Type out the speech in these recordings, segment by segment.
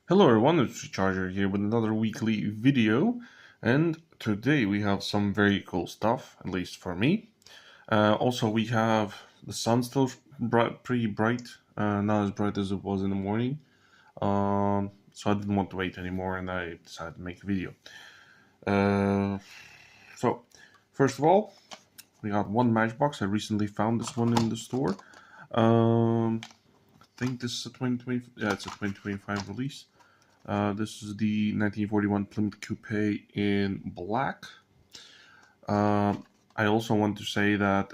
Hello everyone, it's Charger here with another weekly video, and today we have some very cool stuff, at least for me. Also, we have the sun still pretty bright, not as bright as it was in the morning, so I didn't want to wait anymore and I decided to make a video. So, first of all, we got one Matchbox. I recently found this one in the store. I think this is a 2020, yeah, it's a 2025 release. This is the 1941 Plymouth Coupe in black. I also want to say that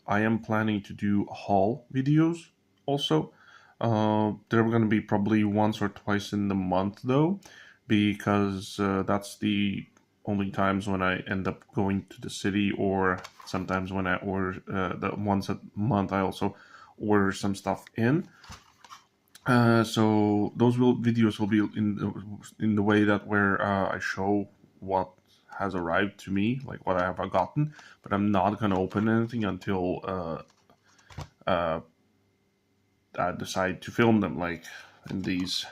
I am planning to do haul videos also. They're going to be probably once or twice in the month though, because that's the only times when I end up going to the city, or sometimes when I order the once a month I also order some stuff in. So those videos will be in the way that where I show what has arrived to me, like what I have gotten, but I'm not gonna open anything until I decide to film them, like in these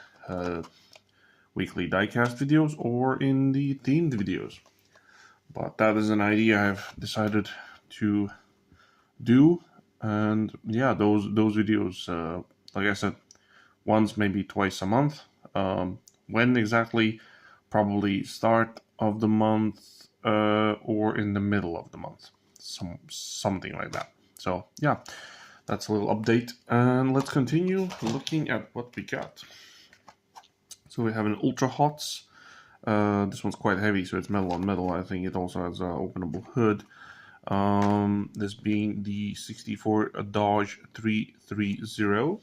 weekly diecast videos or in the themed videos. But that is an idea I've decided to do, and yeah, those videos, like I said, once, maybe twice a month. When exactly? Probably start of the month or in the middle of the month, something like that. So yeah, that's a little update, and let's continue looking at what we got. So we have an Ultra Hots. This one's quite heavy, so it's metal on metal. I think it also has an openable hood. This being the 64 Dodge 330.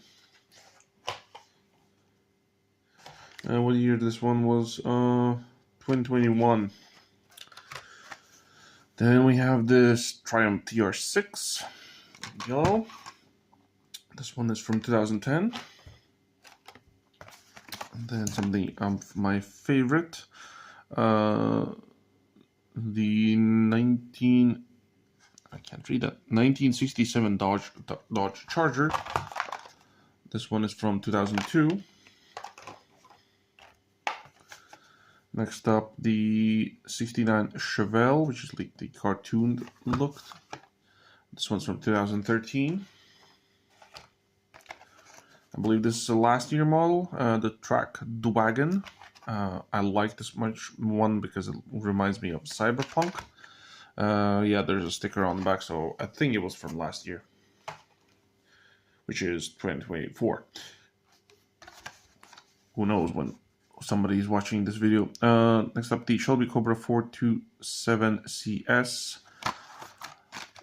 What year this one was? 2021. Then we have this Triumph TR6 yellow. This one is from 2010. And then something of my favorite, the 1967 Dodge Charger. This one is from 2002. Next up, the 69 Chevelle, which is like the cartoon look. This one's from 2013. I believe this is a last year model, the Track Wagon. I like this much one because it reminds me of Cyberpunk. Yeah, there's a sticker on the back, so I think it was from last year, which is 2024. Who knows when somebody's watching this video. Next up, the Shelby Cobra 427 CS.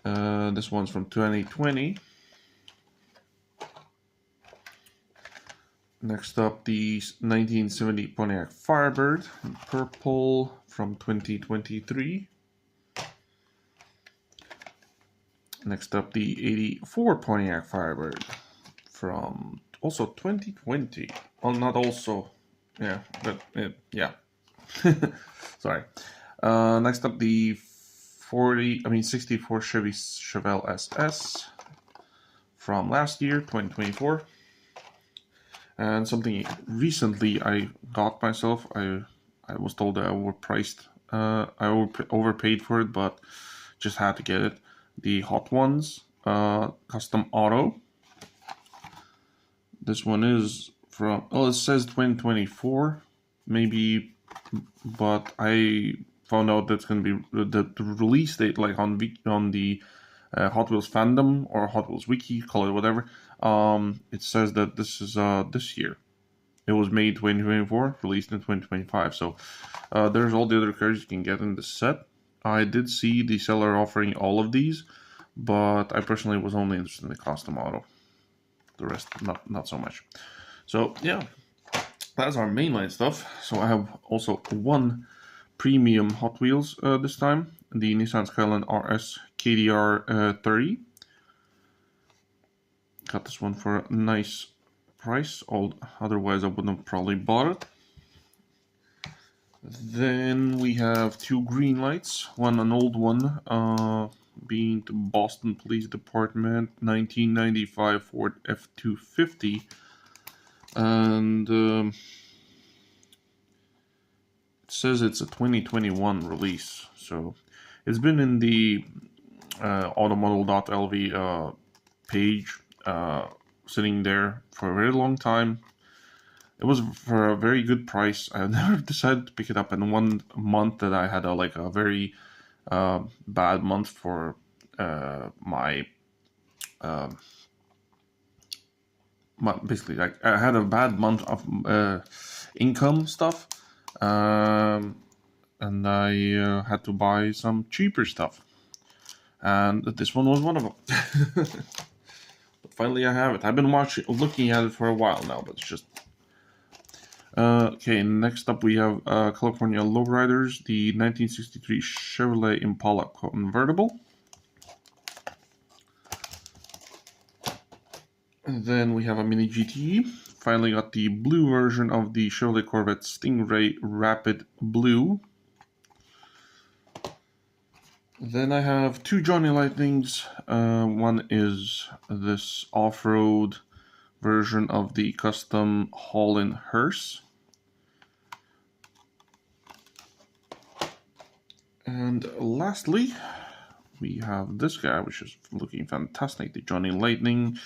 This one's from 2020. Next up, the 1970 Pontiac Firebird in purple from 2023. Next up, the 84 Pontiac Firebird from also 2020. Well, not also, yeah, but yeah. Sorry. Next up, the 64 Chevy Chevelle SS from last year, 2024. And something recently I got myself. I was told that I overpriced. I overpaid for it, but just had to get it. The Hot Ones Custom Auto. This one is from, oh, it says 2024, maybe, but I found out that's going to be the release date, like on the Hot Wheels fandom or Hot Wheels wiki, call it whatever. It says that this is this year. It was made 2024, released in 2025. So there's all the other cars you can get in the set. I did see the seller offering all of these, but I personally was only interested in the custom auto. The rest, not so much. So yeah, that's our mainline stuff. So I have also one premium Hot Wheels this time, the Nissan Skyline RS KDR 30. Got this one for a nice price, otherwise I wouldn't have probably bought it. Then we have two green lights, an old one, being the Boston Police Department 1995 Ford F-250, and says it's a 2021 release, so it's been in the automodel.lv page, sitting there for a very long time. It was for a very good price. I never decided to pick it up in 1 month that I had a very bad month for my basically, like, I had a bad month of income stuff, and I had to buy some cheaper stuff, and this one was one of them. But finally, I have it. I've been looking at it for a while now, but it's just okay. Next up, we have California Lowriders, the 1963 Chevrolet Impala convertible. And then we have a Mini GT. Finally got the blue version of the Chevrolet Corvette Stingray Rapid Blue. Then I have two Johnny Lightnings. One is this off-road version of the custom haul-in hearse. And lastly, we have this guy, which is looking fantastic, the Johnny Lightning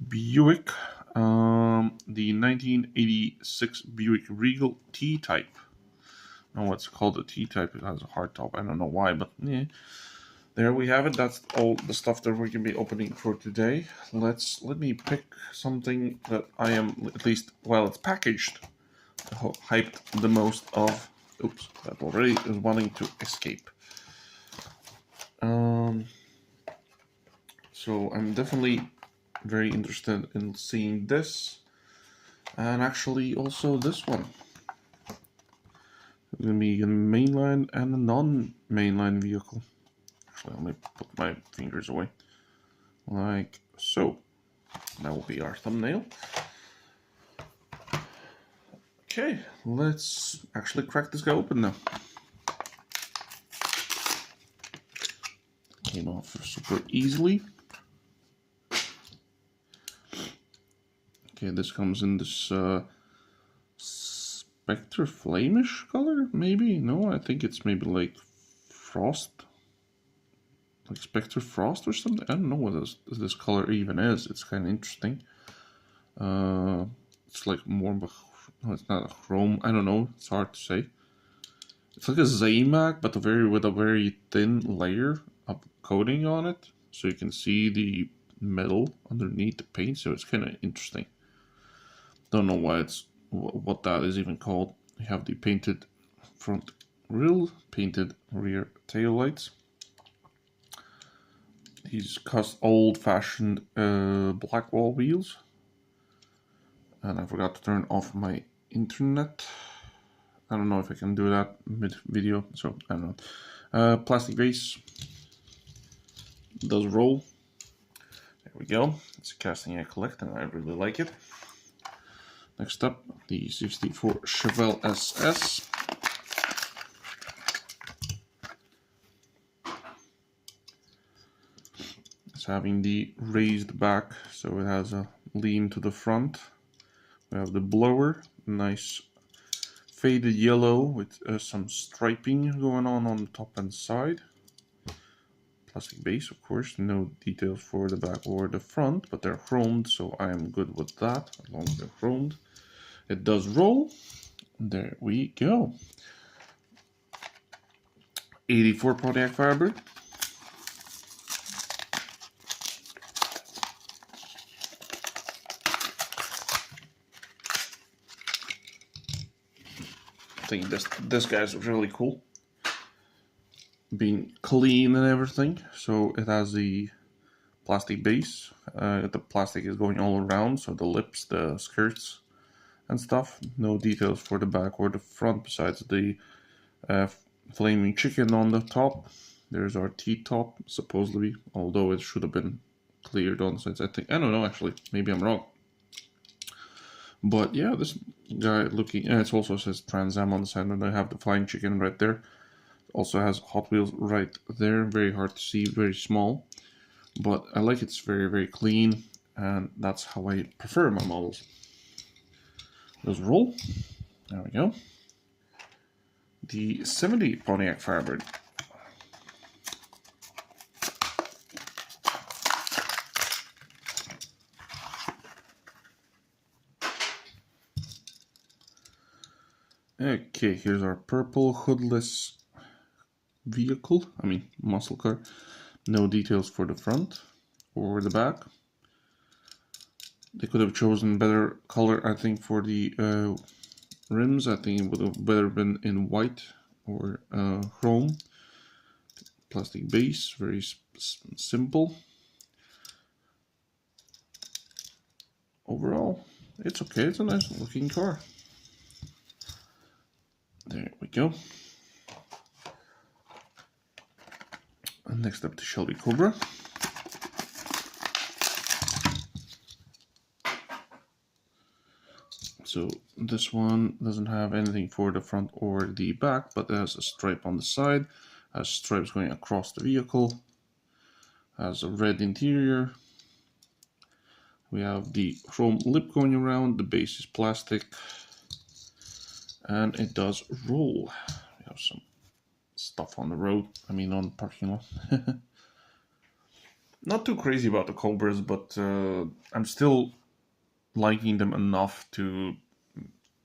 Buick, the 1986 Buick Regal T-Type. I know it's called a T-Type. It has a hardtop. I don't know why, but yeah. There we have it. That's all the stuff that we're going to be opening for today. Let me pick something that I am, at least while it's packaged, hyped the most of. Oops, that already is wanting to escape. So I'm definitely very interested in seeing this, and actually also this one. It's going to be a mainline and a non-mainline vehicle. Actually, let me put my fingers away, like so. That will be our thumbnail. Okay, let's actually crack this guy open now. Came off super easily. Okay, this comes in this Spectre Flamish color, maybe? No, I think it's maybe like Frost. Like Spectre Frost or something? I don't know what this color even is. It's kind of interesting. It's like more of a... No, it's not a chrome. I don't know. It's hard to say. It's like a Zamac, but with a very thin layer of coating on it. So you can see the metal underneath the paint. So it's kind of interesting. Don't know why what that is even called. You have the painted front grille, painted rear tail lights. These old-fashioned black wall wheels. And I forgot to turn off my internet. I don't know if I can do that mid-video, so I don't know. Plastic base. Does roll. There we go. It's a casting I collect, and I really like it. Next up, the 64 Chevelle SS. It's having the raised back, so it has a lean to the front. We have the blower, nice faded yellow with some striping going on the top and side. Plastic base, of course, no details for the back or the front, but they're chromed, so I am good with that, as long as they're chromed. It does roll. There we go. 84 Pontiac Firebird. I think this guy's really cool. Being clean and everything. So it has the plastic base. The plastic is going all around, so the lips, the skirts and stuff. No details for the back or the front besides the flaming chicken on the top. There's our T-top, supposedly, although it should have been cleared on the sides. I don't know, actually. Maybe I'm wrong. But yeah, this guy looking, and it also says Trans Am on the side, and I have the flying chicken right there. Also has Hot Wheels right there. Very hard to see, very small. But I like it's very, very clean, and that's how I prefer my models. Those roll. There we go. the 70 Pontiac Firebird. Okay, here's our purple hoodless vehicle, muscle car. No details for the front or the back. They could have chosen better color, I think, for the rims. I think it would have better been in white or chrome. Plastic base, very simple. Overall, it's okay. It's a nice looking car. There we go. And next up, the Shelby Cobra. So this one doesn't have anything for the front or the back, but it has a stripe on the side, has stripes going across the vehicle, has a red interior. We have the chrome lip going around, the base is plastic, and it does roll. We have some stuff on the road, on the parking lot. Not too crazy about the Cobras, but I'm still liking them enough to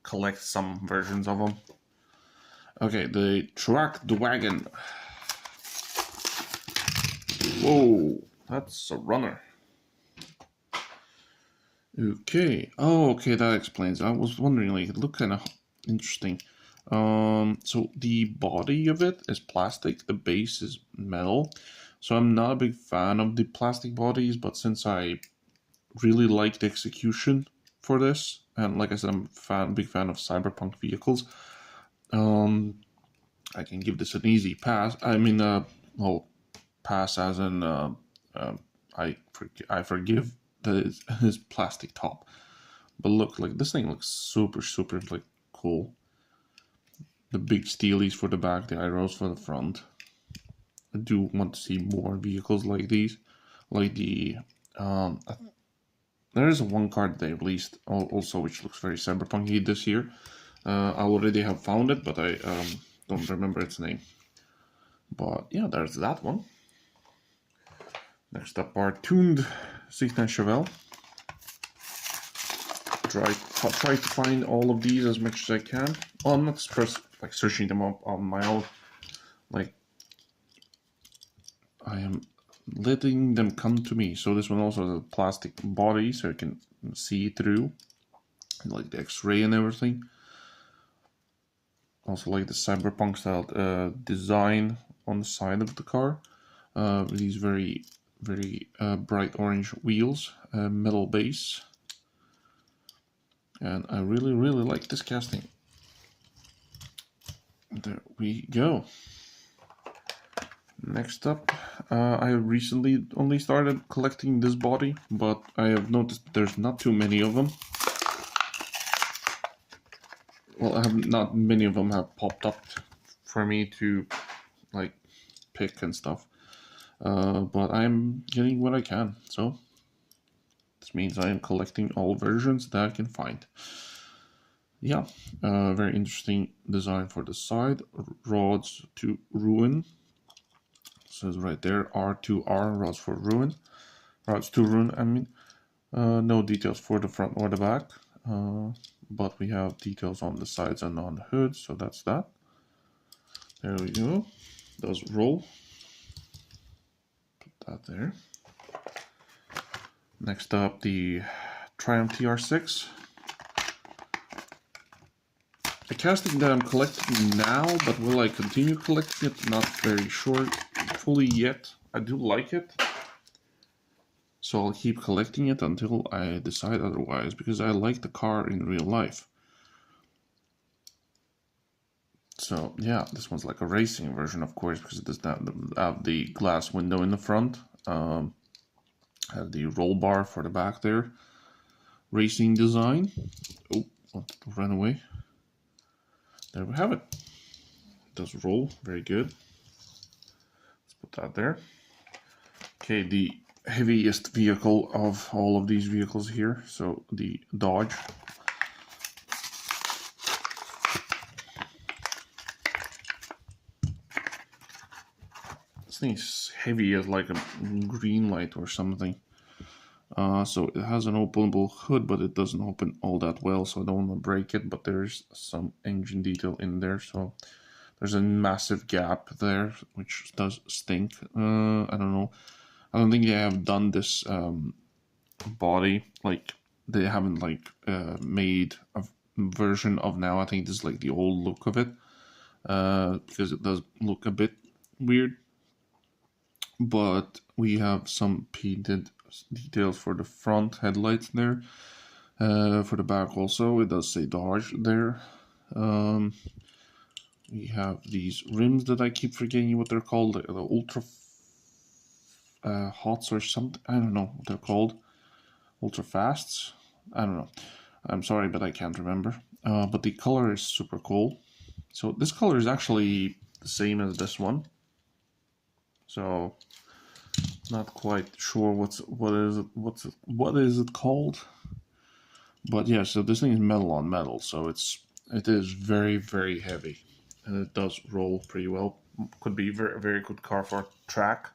collect some versions of them. Okay, the Wagon. Whoa, that's a runner. Okay. Oh, okay, that explains. I was wondering, like, it looked kind of interesting. So the body of it is plastic, the base is metal. So I'm not a big fan of the plastic bodies, but since I really like the execution for this, and like I said, I'm a big fan of cyberpunk vehicles, I can give this an easy pass. Pass as in I forgive his plastic top. But look, like, this thing looks super like cool. The big steelies for the back, the eye rolls for the front. I do want to see more vehicles like these, like the there is one card they released also which looks very cyberpunky this year. I already have found it, but I don't remember its name. But yeah, there's that one. Next up are tuned 69 Chevelle. Try to find all of these as much as I can. Oh, I'm not like searching them up on my own. Like, I am letting them come to me. So this one also has a plastic body, so you can see through, like the X-ray and everything. Also like the cyberpunk style design on the side of the car. These very bright orange wheels, metal base. And I really like this casting. There we go. Next up, I recently only started collecting this body, but I have noticed there's not too many of them. Well, not many of them have popped up for me to like pick and stuff. But I'm getting what I can, so this means I am collecting all versions that I can find. Yeah, very interesting design for the side. Rods to ruin. It says right there, R2R, rods for ruin. Rods to ruin, no details for the front or the back. But we have details on the sides and on the hood, so that's that. There we go. Does roll. Put that there. Next up, the Triumph TR6. A casting that I'm collecting now, but will I continue collecting it? Not very sure fully yet. I do like it, so I'll keep collecting it until I decide otherwise, because I like the car in real life. So yeah, this one's like a racing version, of course, because it does not have the glass window in the front. Have the roll bar for the back there. Racing design. Oh, wanted to run away. There we have it. It does roll, very good. Let's put that there. Okay, the heaviest vehicle of all of these vehicles here, so the Dodge. This thing is heavy as like a green light or something. So it has an openable hood, but it doesn't open all that well, so I don't want to break it, but there's some engine detail in there, so there's a massive gap there, which does stink. I don't know. I don't think they have done this body, like, they haven't, like, made a version of now. I think this is, like, the old look of it, because it does look a bit weird. But we have some painted details for the front headlights there. For the back also, it does say Dodge there. We have these rims that I keep forgetting what they're called, the Ultra Hots or something. I don't know what they're called. Ultra Fasts? I don't know. I'm sorry, but I can't remember. But the color is super cool. So this color is actually the same as this one. So not quite sure what is it called. But yeah, so this thing is metal on metal, so it is very, very heavy, and it does roll pretty well. Could be a very, very good car for track,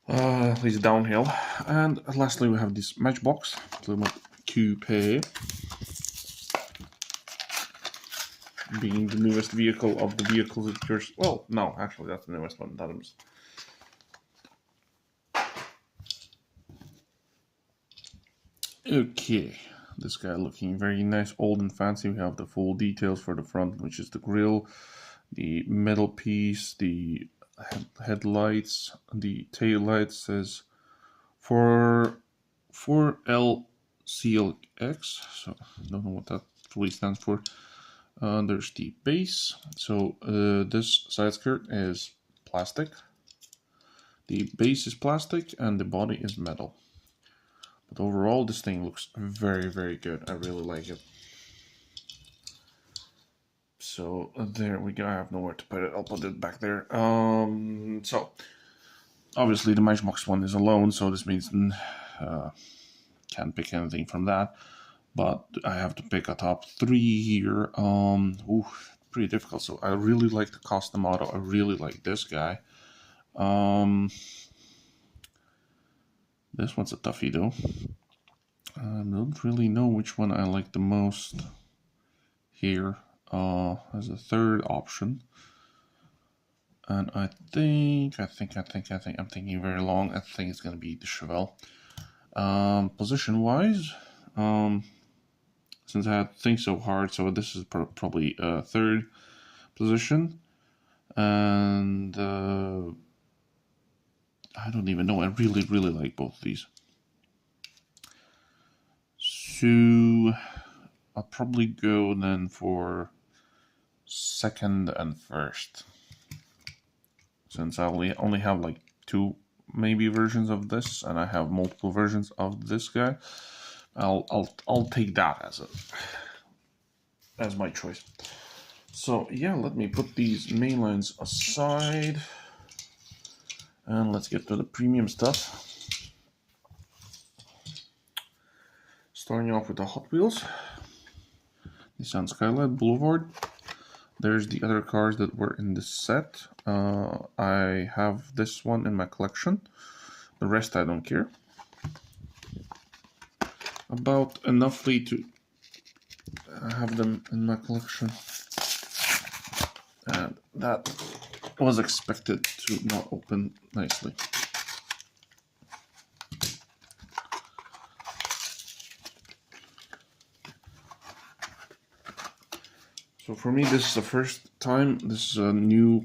at least downhill. And lastly, we have this Matchbox Plymouth Coupe, being the newest vehicle of the vehicles that you're... Well, no, actually, that's the newest one. That is... Okay, this guy looking very nice, old and fancy. We have the full details for the front, which is the grille, the metal piece, the headlights, the tail lights says 4LCLX, so I don't know what that fully stands for. There's the base, so this side skirt is plastic, the base is plastic, and the body is metal. But overall, this thing looks very, very good. I really like it. So there we go. I have nowhere to put it. I'll put it back there. So obviously the Matchbox one is alone, so this means can't pick anything from that. But I have to pick a top 3 here. Pretty difficult. So I really like the custom auto. I really like this guy. This one's a toughie though. I don't really know which one I like the most here as a third option. And I'm thinking very long. I think it's going to be the Chevelle. Position wise, since I had to think so hard, so this is probably third position. And I don't even know. I really, really like both of these. So I'll probably go then for second and first, since I only have like 2 maybe versions of this, and I have multiple versions of this guy. I'll take that as my choice. So yeah, let me put these main lines aside, and let's get to the premium stuff. Starting off with the Hot Wheels, Nissan Skyline Boulevard. There's the other cars that were in this set. I have this one in my collection. The rest I don't care. About enoughly to have them in my collection. And that was expected to not open nicely. So for me, this is the first time. This is a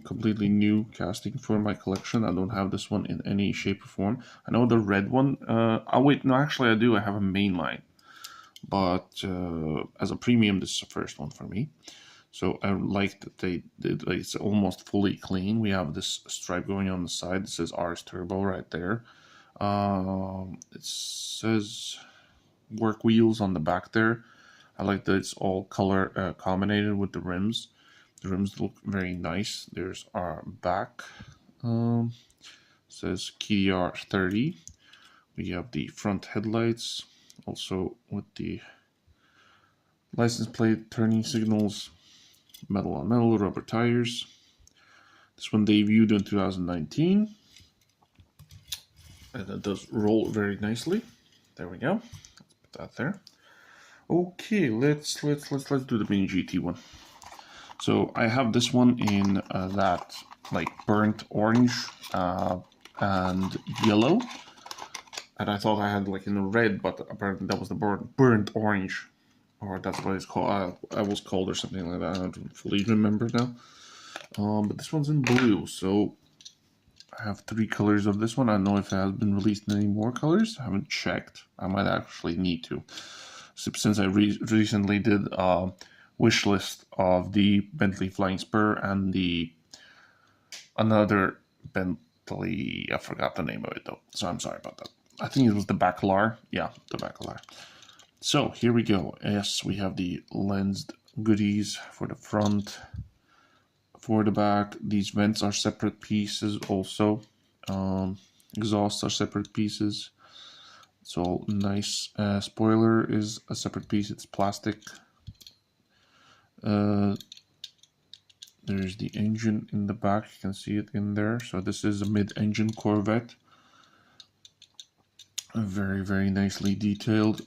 completely new casting for my collection. I don't have this one in any shape or form. I know the red one. Oh wait, no, actually I do. I have a mainline, but as a premium, this is the first one for me. So I like that they did. Like, it's almost fully clean. We have this stripe going on the side. It says RS Turbo right there. It says work wheels on the back there. I like that it's all color combinated with the rims. The rims look very nice. There's our back. Says KDR 30. We have the front headlights, also with the license plate, turning signals, metal on metal, rubber tires. This one debuted in 2019. And it does roll very nicely. There we go. Let's put that there. Okay, let's do the mini GT one. So I have this one in that like burnt orange and yellow, and I thought I had like in the red, but apparently that was the burnt orange, or that's what it's called. I was called or something like that. I don't fully remember now. But this one's in blue, so I have 3 colors of this one. I don't know if it has been released in any more colors. I haven't checked. I might actually need to, since I recently did a wish list of the Bentley Flying Spur and the another Bentley. I forgot the name of it though, so I'm sorry about that. I think it was the Bacalar. Yeah, the Bacalar. So here we go. Yes, we have the lensed goodies for the front. For the back, these vents are separate pieces also. Exhausts are separate pieces. So nice. Spoiler is a separate piece. It's plastic. There's the engine in the back. You can see it in there. So this is a mid-engine Corvette. Very, very nicely detailed.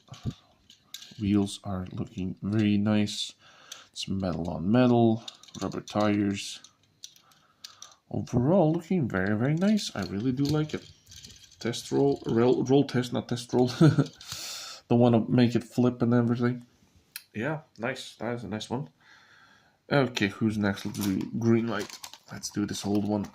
Wheels are looking very nice. It's metal on metal. Rubber tires. Overall, looking very, very nice. I really do like it. Test roll test, not test roll. Don't want to make it flip and everything. Yeah, nice. That is a nice one. Okay, who's next? Let's do green light. Let's do this old one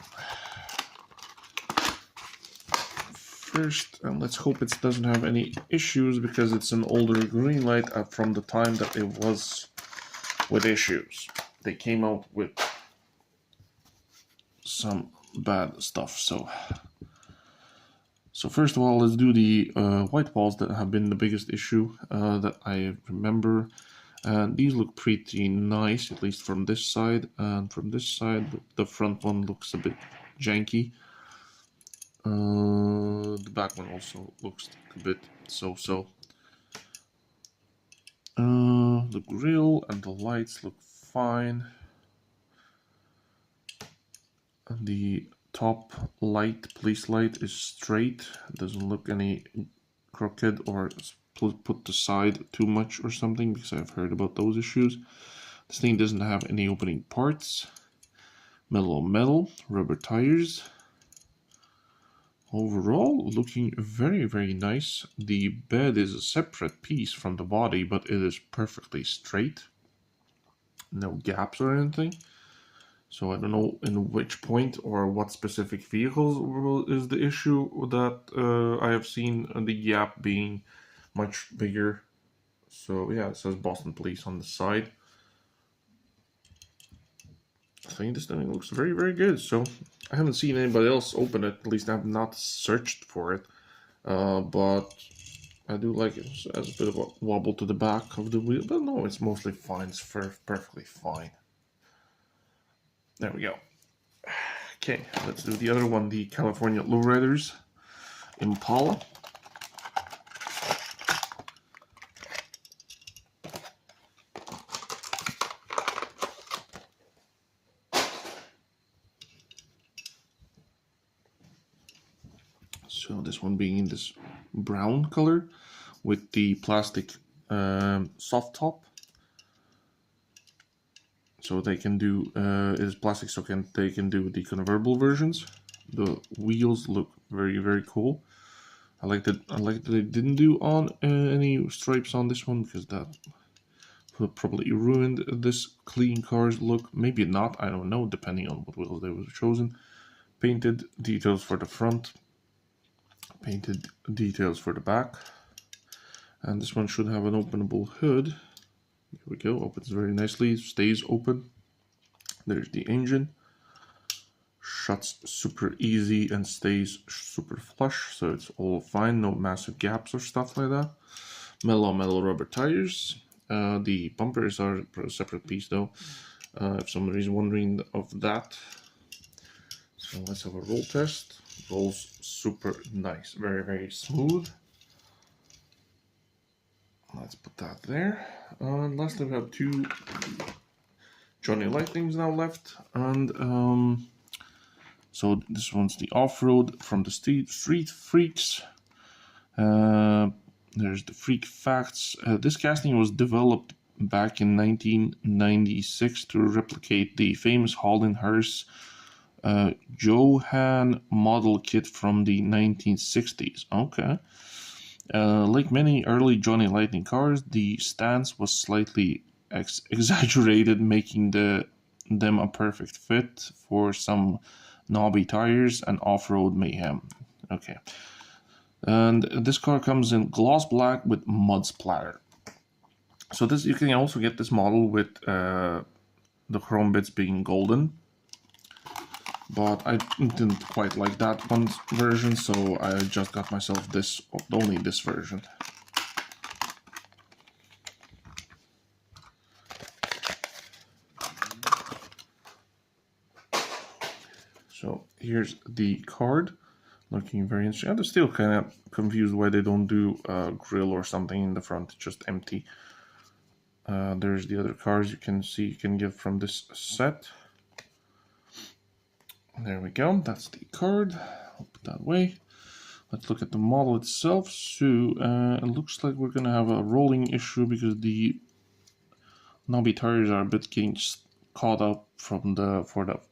first, and let's hope it doesn't have any issues because it's an older green light from the time that it was with issues. They came out with some bad stuff. So first of all, let's do the white walls that have been the biggest issue that I remember. And these look pretty nice, at least from this side. And from this side, the front one looks a bit janky. The back one also looks a bit so-so. The grille and the lights look fine. And the top light, police light, is straight. It doesn't look any crooked or put to side too much or something, because I've heard about those issues. This thing doesn't have any opening parts. Metal on metal, rubber tires. Overall, looking very, very nice. The bed is a separate piece from the body, but it is perfectly straight. No gaps or anything. So I don't know in which point or what specific vehicles is the issue that I have seen the gap being much bigger. So yeah, it says Boston Police on the side. I think this thing looks very, very good. So I haven't seen anybody else open it. At least I have not searched for it. But I do like it. It has a bit of a wobble to the back of the wheel. But no, it's mostly fine. It's perfectly fine. There we go. Okay, let's do the other one, the California Lowriders Impala. So this one being in this brown color with the plastic soft top. So they can do it is plastic, so they can do the convertible versions. The wheels look very, very cool. I like that they didn't do on any stripes on this one, because that would probably ruined this clean car's look. Maybe not, I don't know, depending on what wheels they were chosen. Painted details for the front, painted details for the back, and this one should have an openable hood. Here we go, opens very nicely, stays open. There's the engine. Shuts super easy and stays super flush, so it's all fine, no massive gaps or stuff like that. Metal rubber tires. The bumpers are a separate piece though, if somebody's wondering of that. So let's have a roll test. Rolls super nice, very, very smooth. Let's put that there. And lastly, we have 2 Johnny Lightnings now left, and So this one's the off-road from the street freaks. There's the freak facts. This casting was developed back in 1996 to replicate the famous Holden Hearst Johan model kit from the 1960s. Okay. Like many early Johnny Lightning cars, the stance was slightly exaggerated, making them a perfect fit for some knobby tires and off-road mayhem. Okay. And this car comes in gloss black with mud splatter. So this, you can also get this model with the chrome bits being golden. But I didn't quite like that one version, so I just got myself this, only this version. So here's the card, looking very interesting. I'm still kind of confused why they don't do a grill or something in the front, just empty. There's the other cards you can see you can get from this set. There we go, that's the card. I'll put that away. Let's look at the model itself. So it looks like we're gonna have a rolling issue because the knobby tires are a bit getting caught up from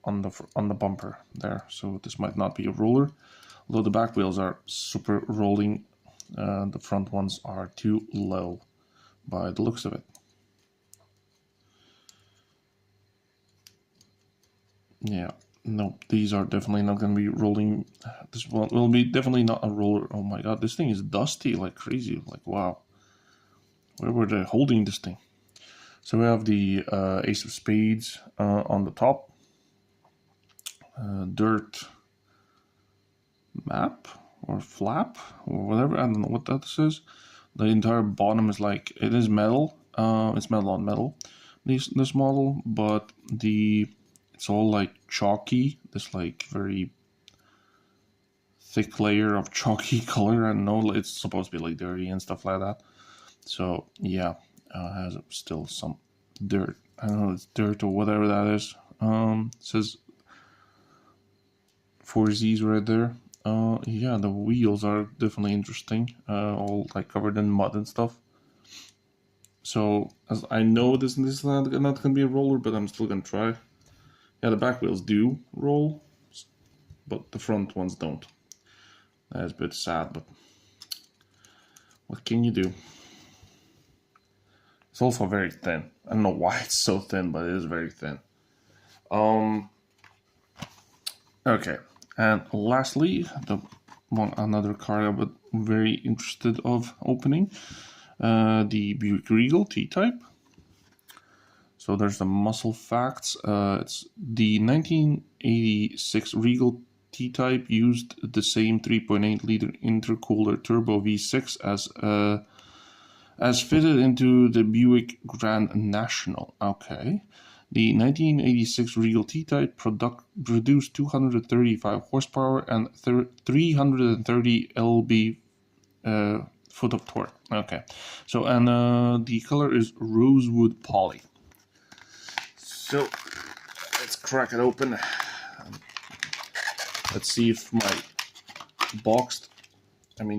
on the bumper there. So this might not be a roller, although the back wheels are super rolling. The front ones are too low by the looks of it. Yeah. No, these are definitely not going to be rolling. This one will be definitely not a roller. Oh my god, this thing is dusty like crazy. Like, wow. Where were they holding this thing? So we have the Ace of Spades on the top. Dirt map or flap or whatever. I don't know what that is. The entire bottom is like, it is metal. It's metal on metal. This model, but it's all like chalky, this like very thick layer of chalky color. I know it's supposed to be like dirty and stuff like that. So yeah, has still some dirt. I don't know, it's dirt or whatever that is. It says 4Zs right there. Yeah, the wheels are definitely interesting. All like covered in mud and stuff. So as I know this is not gonna be a roller, but I'm still gonna try. Yeah, the back wheels do roll, but the front ones don't. That is a bit sad, but what can you do? It's also very thin. I don't know why it's so thin, but it is very thin. Okay, and lastly, another car I'm very interested of opening, the Buick Regal T-Type. So there's the muscle facts. It's the 1986 Regal T-Type used the same 3.8 liter intercooler turbo V6 as fitted into the Buick Grand National. Okay. The 1986 Regal T-Type produced 235 horsepower and 330 lb foot of torque. Okay. So, and the color is rosewood poly. So let's crack it open. Let's see if my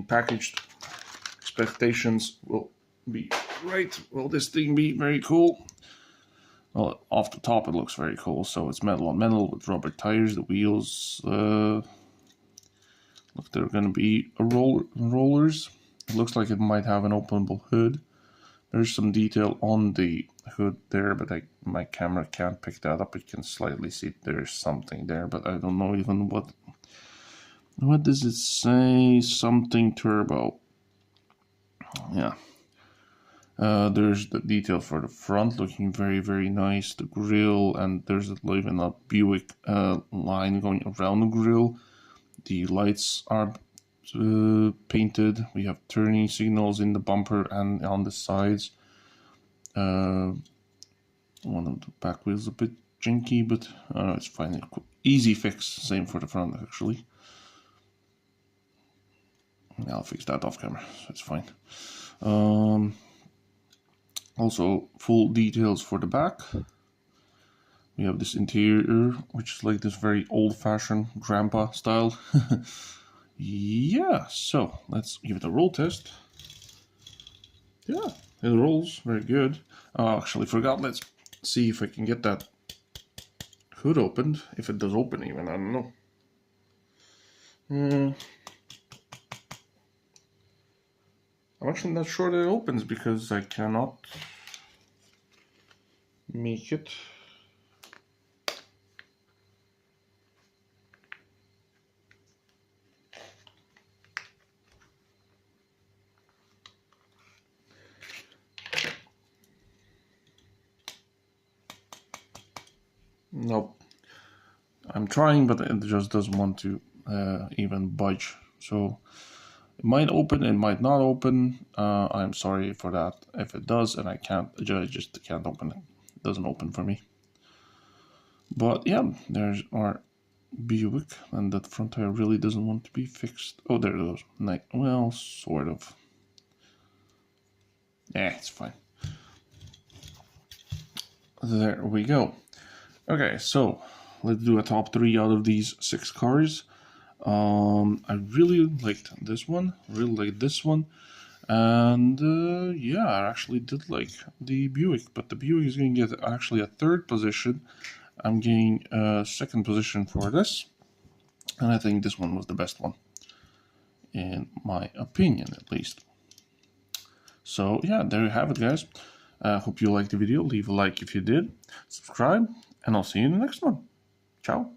packaged expectations will be right. Will this thing be very cool? Well, off the top it looks very cool. So it's metal on metal with rubber tires. The wheels look, they're going to be rollers. It looks like it might have an openable hood. There's some detail on the hood there, but my camera can't pick that up. It can slightly see there's something there, but I don't know even what does it say? Something turbo. Yeah. There's the detail for the front, looking very, very nice. The grille, and there's even a Buick line going around the grille. The lights are painted. We have turning signals in the bumper and on the sides. One of the back wheels a bit janky, but it's fine. Easy fix. Same for the front, actually. I'll fix that off camera, so it's fine. Also, full details for the back. We have this interior, which is like this very old-fashioned grandpa style. Yeah, so let's give it a roll test. Yeah, it rolls very good. Oh, actually forgot. Let's see if I can get that hood opened. If it does open even, I don't know. I'm actually not sure that it opens because I cannot make it. Nope. I'm trying, but it just doesn't want to even budge. So it might open, it might not open. I'm sorry for that. If it does, and I just can't open it. It doesn't open for me. But yeah, there's our Buick, and that front tire really doesn't want to be fixed. Oh, there it goes. Like, well, sort of. Yeah, it's fine. There we go. Okay, so let's do a top 3 out of these 6 cars. I really liked this one, really liked this one, and yeah, I actually did like the Buick, but the Buick is going to get actually a 3rd position. I'm getting a 2nd position for this, and I think this one was the best one, in my opinion at least. So yeah, there you have it, guys. Hope you liked the video. Leave a like if you did, subscribe, and I'll see you in the next one. Ciao.